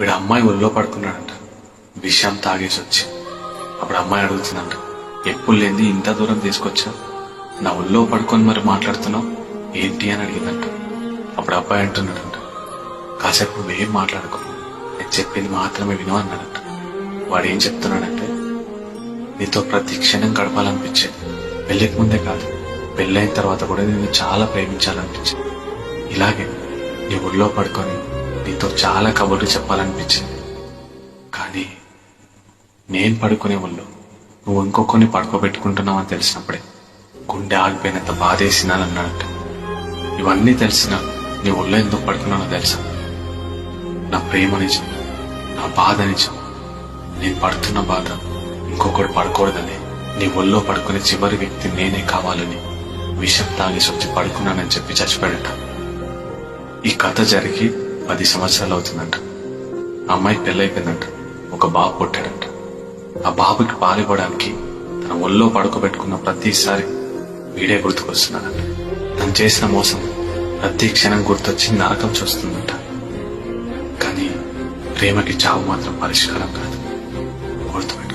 వీడు అమ్మాయి ఒళ్ళో పడుకున్నాడంట, విషయం తాగేసి వచ్చి. అప్పుడు అమ్మాయి అడుగుతుందంట, ఎప్పుడు లేని ఇంత దూరం తీసుకొచ్చా, నా ఒళ్ళో పడుకొని మరి మాట్లాడుతున్నావు ఏంటి అని అడిగిందంట. అప్పుడు అబ్బాయి అంటున్నాడంట, కాసేపు నువ్వేం మాట్లాడుకో, నేను చెప్పింది మాత్రమే విను అన్నాడంట. వాడు ఏం చెప్తున్నాడంటే, నీతో ప్రతి క్షణం గడపాలనిపించేది, పెళ్లికి ముందే కాదు పెళ్ళైన తర్వాత కూడా నేను చాలా ప్రేమించాలనిపించింది. ఇలాగే నీ ఒళ్ళో పడుకొని నీతో చాలా కబుర్లు చెప్పాలనిపించింది. కానీ నేను పడుకునే ఒళ్ళు నువ్వు ఇంకొకరిని పడుకోబెట్టుకుంటున్నావు అని తెలిసినప్పుడే గుండె ఆగిపోయినంత బాధేసినానన్నాడంట. ఇవన్నీ తెలిసినా నీ ఒళ్ళో ఎందుకు పడుకున్నానో తెలుసా? నా ప్రేమ నిజం, నా బాధ నిజం. నేను పడుతున్న బాధ ఇంకొకటి పడకూడదని, నీ ఒళ్ళో పడుకునే చివరి వ్యక్తి నేనే కావాలని విషం తాగేసి వచ్చి పడుకున్నానని చెప్పి చచ్చిపోయాడట. ఈ కథ జరిగి 10 సంవత్సరాలు అవుతుందంట. అమ్మాయికి పెళ్ళైపోయిందంట, ఒక బాబు పుట్టాడంట. ఆ బాబుకి పాలివ్వడానికి తన ఒళ్ళో పడుకోబెట్టుకున్న ప్రతిసారి వీడే గుర్తుకొస్తున్నాడంట. తను చేసిన మోసం ప్రతి క్షణం గుర్తొచ్చి నరకం చూస్తుందంట. కానీ ప్రేమకి చావు మాత్రం పరిష్కారం కాదు, గుర్తుపెట్టు.